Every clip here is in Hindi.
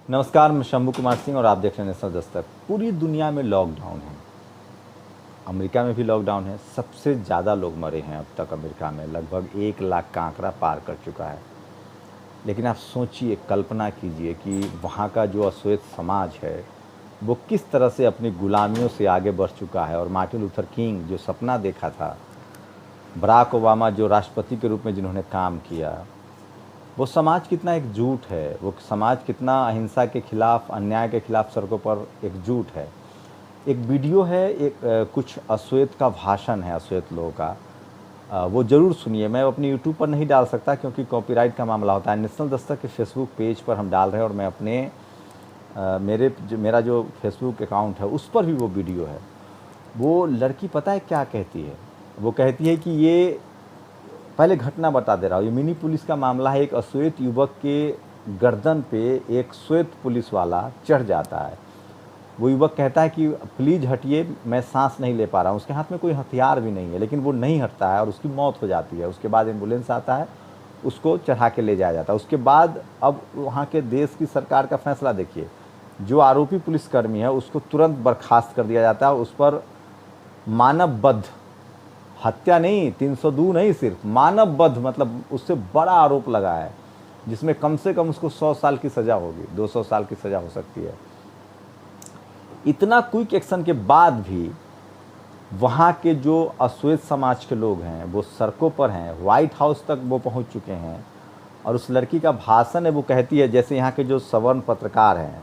नमस्कार, मैं शंभू कुमार सिंह और आप देख रहे हैं नेशनल दस्तक। पूरी दुनिया में लॉकडाउन है, अमेरिका में भी लॉकडाउन है। सबसे ज़्यादा लोग मरे हैं अब तक अमेरिका में, लगभग 1 लाख का आंकड़ा पार कर चुका है। लेकिन आप सोचिए, कल्पना कीजिए कि वहाँ का जो अश्वेत समाज है वो किस तरह से अपनी गुलामियों से आगे बढ़ चुका है। और मार्टिन लूथर किंग जो सपना देखा था, बराक ओबामा जो राष्ट्रपति के रूप में जिन्होंने काम किया, वो समाज कितना एकजुट है, वो समाज कितना अहिंसा के खिलाफ, अन्याय के खिलाफ सड़कों पर एकजुट है। एक वीडियो है, कुछ अश्वेत का भाषण है, अश्वेत लोगों का, वो ज़रूर सुनिए। मैं अपनी यूट्यूब पर नहीं डाल सकता क्योंकि कॉपीराइट का मामला होता है। नेशनल दस्तक के फेसबुक पेज पर हम डाल रहे हैं और मैं अपने मेरा जो फेसबुक अकाउंट है उस पर भी वो वीडियो है। वो लड़की पता है क्या कहती है? वो कहती है कि ये, पहले घटना बता दे रहा हूँ, ये मिनी पुलिस का मामला है। एक अश्वेत युवक के गर्दन पे एक श्वेत पुलिस वाला चढ़ जाता है। वो युवक कहता है कि प्लीज़ हटिए, मैं सांस नहीं ले पा रहा हूँ। उसके हाथ में कोई हथियार भी नहीं है, लेकिन वो नहीं हटता है और उसकी मौत हो जाती है। उसके बाद एम्बुलेंस आता है, उसको चढ़ा के ले जाया जाता है। उसके बाद अब वहाँ के देश की सरकार का फैसला देखिए, जो आरोपी पुलिसकर्मी है उसको तुरंत बर्खास्त कर दिया जाता है। उस पर मानवबद्ध हत्या नहीं, 302 नहीं, सिर्फ मानवबद्ध, मतलब उससे बड़ा आरोप लगा है जिसमें कम से कम उसको 100 साल की सज़ा होगी, 200 साल की सज़ा हो सकती है। इतना क्विक एक्शन के बाद भी वहाँ के जो अश्वेत समाज के लोग हैं वो सड़कों पर हैं, व्हाइट हाउस तक वो पहुँच चुके हैं। और उस लड़की का भाषण है, वो कहती है, जैसे यहाँ के जो सवर्ण पत्रकार हैं,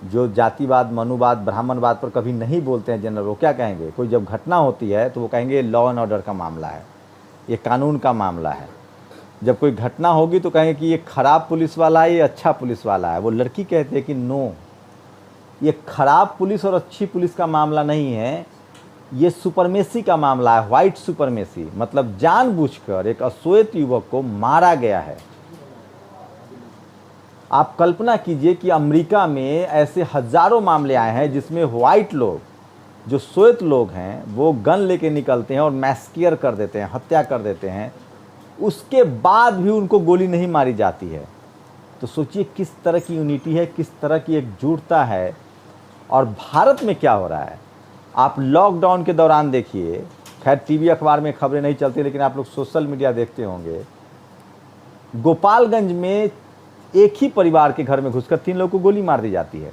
जो जातिवाद, मनुवाद, ब्राह्मणवाद पर कभी नहीं बोलते हैं जनरल, वो क्या कहेंगे? कोई जब घटना होती है तो वो कहेंगे लॉ एंड ऑर्डर का मामला है, ये कानून का मामला है। जब कोई घटना होगी तो कहेंगे कि ये खराब पुलिस वाला है, ये अच्छा पुलिस वाला है। वो लड़की कहती है कि नो, ये खराब पुलिस और अच्छी पुलिस का मामला नहीं है, ये सुपरमेसी का मामला है, व्हाइट सुपरमेसी। मतलब जानबूझकर एक अश्वेत युवक को मारा गया है। आप कल्पना कीजिए कि अमेरिका में ऐसे हजारों मामले आए हैं जिसमें व्हाइट लोग, जो श्वेत लोग हैं, वो गन लेके निकलते हैं और मैस्कियर कर देते हैं, हत्या कर देते हैं। उसके बाद भी उनको गोली नहीं मारी जाती है। तो सोचिए किस तरह की यूनिटी है, किस तरह की एकजुटता है। और भारत में क्या हो रहा है, आप लॉकडाउन के दौरान देखिए, खैर टीवी अखबार में खबरें नहीं चलती, लेकिन आप लोग सोशल मीडिया देखते होंगे, गोपालगंज में एक ही परिवार के घर में घुसकर 3 लोगों को गोली मार दी जाती है।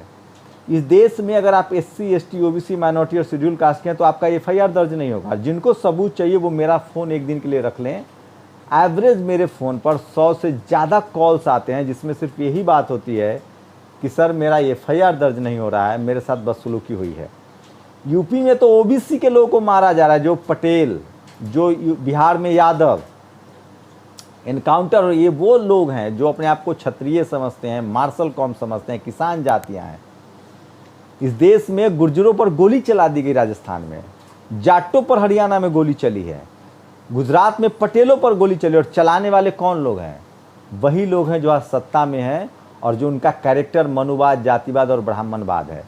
इस देश में अगर आप SC, ST, OBC, माइनॉरिटी और शेड्यूल कास्ट के हैं तो आपका FIR दर्ज नहीं होगा। जिनको सबूत चाहिए वो मेरा फ़ोन एक दिन के लिए रख लें। एवरेज मेरे फ़ोन पर 100 से ज़्यादा कॉल्स आते हैं जिसमें सिर्फ यही बात होती है कि सर मेरा FIR दर्ज नहीं हो रहा है, मेरे साथ बदसलूकी हुई है। यूपी में तो OBC के लोगों को मारा जा रहा है, जो पटेल, जो बिहार में यादव, एनकाउंटर। और ये वो लोग हैं जो अपने आप को क्षत्रिय समझते हैं, मार्शल कौम समझते हैं, किसान जातियां हैं। इस देश में गुर्जरों पर गोली चला दी गई, राजस्थान में जाटों पर हरियाणा में गोली चली है, गुजरात में पटेलों पर गोली चली। और चलाने वाले कौन लोग हैं? वही लोग हैं जो आज सत्ता में हैं और जो उनका कैरेक्टर मनुवाद, जातिवाद और ब्राह्मणवाद है।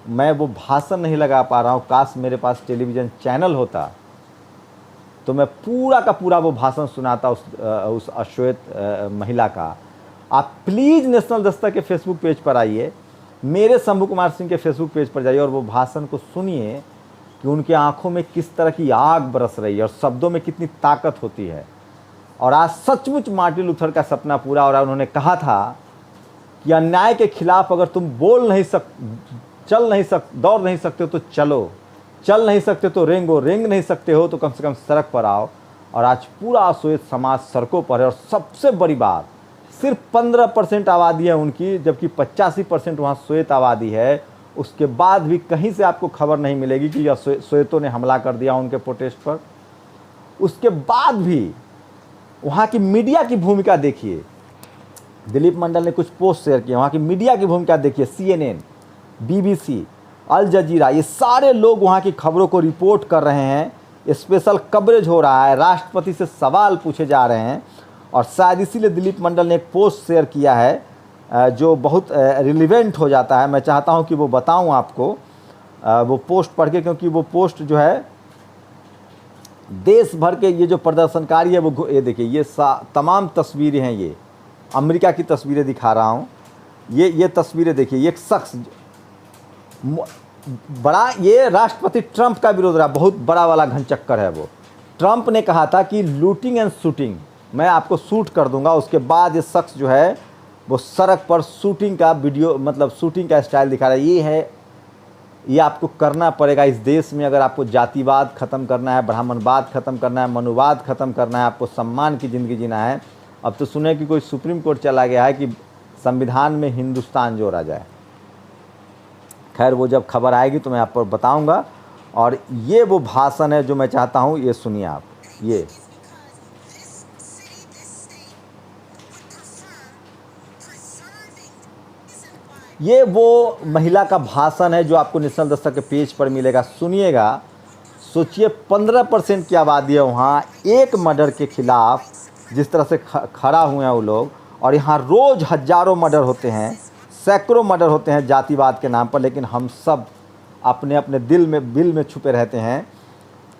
मैं वो भाषण नहीं लगा पा रहा हूँ, काश मेरे पास टेलीविज़न चैनल होता तो मैं पूरा का पूरा वो भाषण सुनाता उस अश्वेत महिला का। आप प्लीज़ नेशनल दस्तक के फेसबुक पेज पर आइए, मेरे शंभू कुमार सिंह के फेसबुक पेज पर जाइए और वो भाषण को सुनिए कि उनके आंखों में किस तरह की आग बरस रही है और शब्दों में कितनी ताकत होती है। और आज सचमुच मार्टिन लूथर का सपना पूरा हो रहा है। उन्होंने कहा था कि अन्याय के खिलाफ अगर तुम दौड़ नहीं सकते हो तो चलो, चल नहीं सकते तो रेंगो, रेंग नहीं सकते हो तो कम से कम सड़क पर आओ। और आज पूरा अश्वेत समाज सड़कों पर है। और सबसे बड़ी बात, सिर्फ 15% आबादी है उनकी, जबकि 85% वहाँ श्वेत आबादी है। उसके बाद भी कहीं से आपको खबर नहीं मिलेगी कि श्वेतों ने हमला कर दिया उनके प्रोटेस्ट पर। उसके बाद भी वहाँ की मीडिया की भूमिका देखिए, दिलीप मंडल ने कुछ पोस्ट शेयर किए, वहाँ की मीडिया की भूमिका देखिए। CNN, BBC, अल जजीरा, ये सारे लोग वहाँ की खबरों को रिपोर्ट कर रहे हैं। स्पेशल कवरेज हो रहा है, राष्ट्रपति से सवाल पूछे जा रहे हैं। और शायद इसीलिए दिलीप मंडल ने एक पोस्ट शेयर किया है जो बहुत रिलेवेंट हो जाता है। मैं चाहता हूँ कि वो बताऊँ आपको वो पोस्ट पढ़ के, क्योंकि वो पोस्ट जो है देश भर के ये जो प्रदर्शनकारी है वो, ये देखिए, ये तमाम तस्वीरें हैं, ये अमेरिका की तस्वीरें दिखा रहा हूँ। ये तस्वीरें देखिए, ये एक शख्स बड़ा, ये राष्ट्रपति ट्रंप का विरोध रहा, बहुत बड़ा वाला घनचक्कर है वो। ट्रंप ने कहा था कि लूटिंग एंड शूटिंग, मैं आपको शूट कर दूंगा। उसके बाद ये शख्स जो है वो सड़क पर शूटिंग का वीडियो, मतलब शूटिंग का स्टाइल दिखा रहा है। ये है, ये आपको करना पड़ेगा इस देश में, अगर आपको जातिवाद ख़त्म करना है, ब्राह्मणवाद ख़त्म करना है, मनुवाद ख़त्म करना है, आपको सम्मान की ज़िंदगी जीना है। अब तो सुने कि कोई सुप्रीम कोर्ट चला गया है कि संविधान में हिंदुस्तान जोड़ा जाए। खैर वो जब खबर आएगी तो मैं आप पर बताऊंगा। और ये वो भाषण है जो मैं चाहता हूँ, ये सुनिए आप। ये वो महिला का भाषण है जो आपको नेशनल दस्तक के पेज पर मिलेगा, सुनिएगा। सोचिए 15% की आबादी है वहाँ, एक मर्डर के खिलाफ जिस तरह से खड़ा हुए हैं वो लोग। और यहाँ रोज़ हज़ारों मर्डर होते हैं, सैकड़ों मर्डर होते हैं जातिवाद के नाम पर, लेकिन हम सब अपने अपने दिल में छुपे रहते हैं,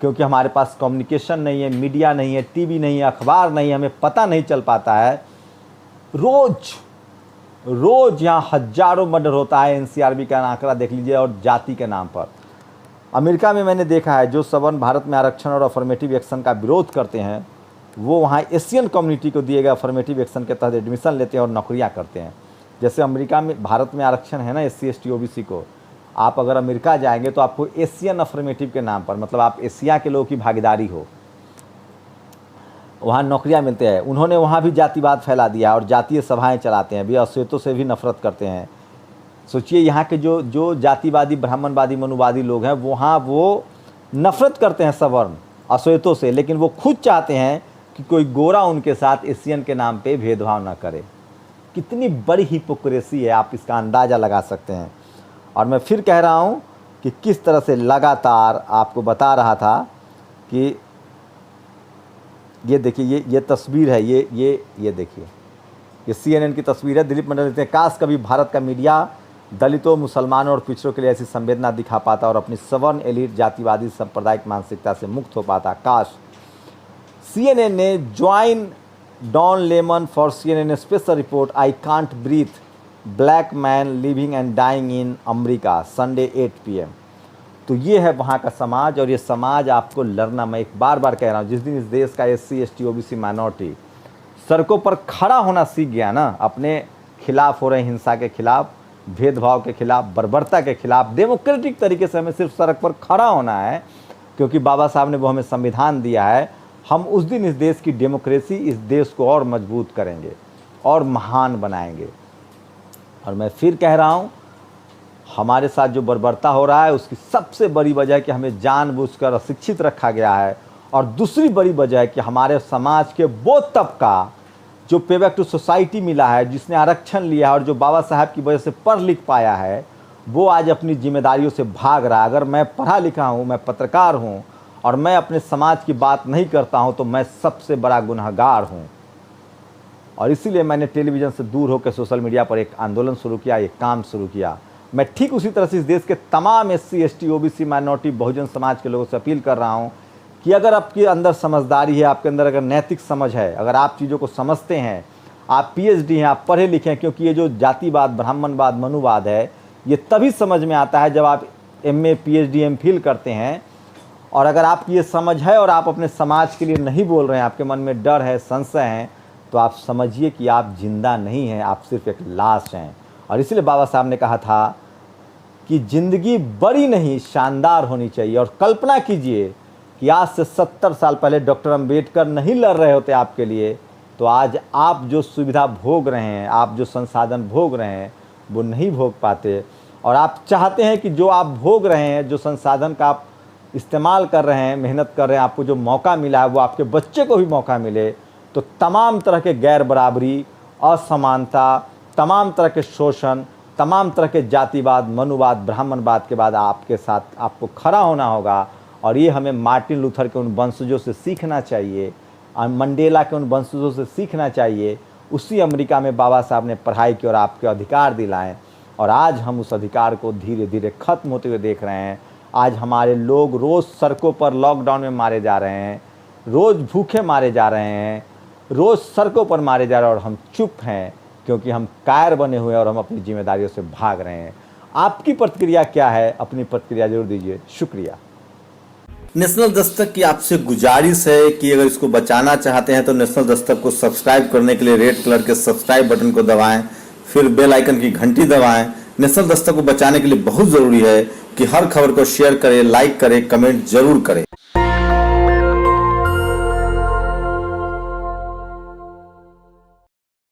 क्योंकि हमारे पास कम्युनिकेशन नहीं है, मीडिया नहीं है, टीवी नहीं है, अखबार नहीं है, हमें पता नहीं चल पाता है। रोज़ यहाँ हज़ारों मर्डर होता है, एनसीआरबी का आंकड़ा देख लीजिए, और जाति के नाम पर। अमेरिका में मैंने देखा है, जो सवर्ण भारत में आरक्षण और अफर्मेटिव एक्शन का विरोध करते हैं, वो वहाँ एशियन कम्युनिटी को दिए गए अफर्मेटिव एक्शन के तहत एडमिशन लेते हैं और नौकरियाँ करते हैं। जैसे अमेरिका में, भारत में आरक्षण है ना SC ST OBC को, आप अगर अमेरिका जाएंगे तो आपको एशियन अफर्मेटिव के नाम पर, मतलब आप एशिया के लोगों की भागीदारी हो, वहाँ नौकरियाँ मिलते हैं। उन्होंने वहाँ भी जातिवाद फैला दिया और जातीय सभाएं चलाते हैं, भी अश्वेतों से भी नफरत करते हैं। सोचिए यहाँ के जो जातिवादी, ब्राह्मणवादी, मनुवादी लोग हैं, वहाँ वो नफरत करते हैं सवर्ण अश्वेतों से, लेकिन वो खुद चाहते हैं कि कोई गोरा उनके साथ एशियन के नाम पे भेदभाव ना करे। कितनी बड़ी हिपोक्रेसी है, आप इसका अंदाज़ा लगा सकते हैं। और मैं फिर कह रहा हूँ कि किस तरह से लगातार आपको बता रहा था कि ये देखिए, ये तस्वीर है, ये देखिए, ये CNN की तस्वीर है। दिलीप मंडल कहते हैं, काश कभी भारत का मीडिया दलितों, मुसलमानों और पिछड़ों के लिए ऐसी संवेदना दिखा पाता और अपनी सवर्ण एलिट जातिवादी सांप्रदायिक मानसिकता से मुक्त हो पाता। काश। CNN ने join Don Lemon for CNN special report, I can't breathe, black man living and dying in America, Sunday 8 PM। तो ये है वहाँ का समाज, और ये समाज आपको लड़ना, मैं एक बार कह रहा हूँ, जिस दिन इस देश का SC ST OBC माइनॉरिटी सड़कों पर खड़ा होना सीख गया ना, अपने खिलाफ हो रहे हिंसा के खिलाफ, भेदभाव के खिलाफ, बर्बरता के खिलाफ, डेमोक्रेटिक तरीके से हमें सिर्फ सड़क पर खड़ा होना है, क्योंकि बाबा साहब ने वो हमें संविधान दिया है। हम उस दिन इस देश की डेमोक्रेसी, इस देश को और मजबूत करेंगे और महान बनाएंगे। और मैं फिर कह रहा हूँ, हमारे साथ जो बर्बरता हो रहा है उसकी सबसे बड़ी वजह है कि हमें जानबूझकर अशिक्षित रखा गया है, और दूसरी बड़ी वजह है कि हमारे समाज के वो तबका जो पे बैक टू सोसाइटी मिला है, जिसने आरक्षण लिया है और जो बाबा साहब की वजह से पढ़ लिख पाया है, वो आज अपनी जिम्मेदारियों से भाग रहा है। अगर मैं पढ़ा लिखा हूँ, मैं पत्रकार हूँ, और मैं अपने समाज की बात नहीं करता हूँ, तो मैं सबसे बड़ा गुनहगार हूँ। और इसीलिए मैंने टेलीविज़न से दूर होकर सोशल मीडिया पर एक आंदोलन शुरू किया, एक काम शुरू किया। मैं ठीक उसी तरह से इस देश के तमाम SC ST OBC minority Bahujan Samaj के लोगों से अपील कर रहा हूँ कि अगर आपके अंदर समझदारी है, आपके अंदर अगर नैतिक समझ है, अगर आप चीज़ों को समझते हैं, आप PhD हैं, आप पढ़े लिखे हैं, क्योंकि ये जो जातिवाद, ब्राह्मणवाद, मनुवाद है, ये तभी समझ में आता है जब आप MA PhD MPhil करते हैं। और अगर आपकी ये समझ है और आप अपने समाज के लिए नहीं बोल रहे हैं, आपके मन में डर है, संशय है, तो आप समझिए कि आप जिंदा नहीं हैं, आप सिर्फ एक लाश हैं। और इसलिए बाबा साहब ने कहा था कि ज़िंदगी बड़ी नहीं, शानदार होनी चाहिए। और कल्पना कीजिए कि आज से 70 साल पहले डॉक्टर अंबेडकर नहीं लड़ रहे होते आपके लिए, तो आज आप जो सुविधा भोग रहे हैं, आप जो संसाधन भोग रहे हैं, वो नहीं भोग पाते। और आप चाहते हैं कि जो आप भोग रहे हैं, जो संसाधन का आप इस्तेमाल कर रहे हैं, मेहनत कर रहे हैं, आपको जो मौका मिला है वो आपके बच्चे को भी मौका मिले। तो तमाम तरह के गैर बराबरी, असमानता, तमाम तरह के शोषण, तमाम तरह के जातिवाद, मनुवाद, ब्राह्मणवाद के बाद आपके साथ आपको खड़ा होना होगा। और ये हमें मार्टिन लूथर के उन वंशजों से सीखना चाहिए, मंडेला के उन वंशजों से सीखना चाहिए। उसी अमेरिका में बाबा साहब ने पढ़ाई की और आपके अधिकार दिलाएं, और आज हम उस अधिकार को धीरे धीरे ख़त्म होते हुए देख रहे हैं। आज हमारे लोग रोज़ सड़कों पर लॉकडाउन में मारे जा रहे हैं, रोज़ भूखे मारे जा रहे हैं, रोज़ सड़कों पर मारे जा रहे हैं, और हम चुप हैं क्योंकि हम कायर बने हुए हैं और हम अपनी जिम्मेदारियों से भाग रहे हैं। आपकी प्रतिक्रिया क्या है? अपनी प्रतिक्रिया जरूर दीजिए। शुक्रिया। नेशनल दस्तक की आपसे गुजारिश है कि अगर इसको बचाना चाहते हैं तो नेशनल दस्तक को सब्सक्राइब करने के लिए रेड कलर के सब्सक्राइब बटन को दबाएं, फिर बेल आइकन की घंटी दबाएं। नेशनल दस्तक को बचाने के लिए बहुत जरूरी है कि हर खबर को शेयर करें, लाइक करें, कमेंट जरूर करें।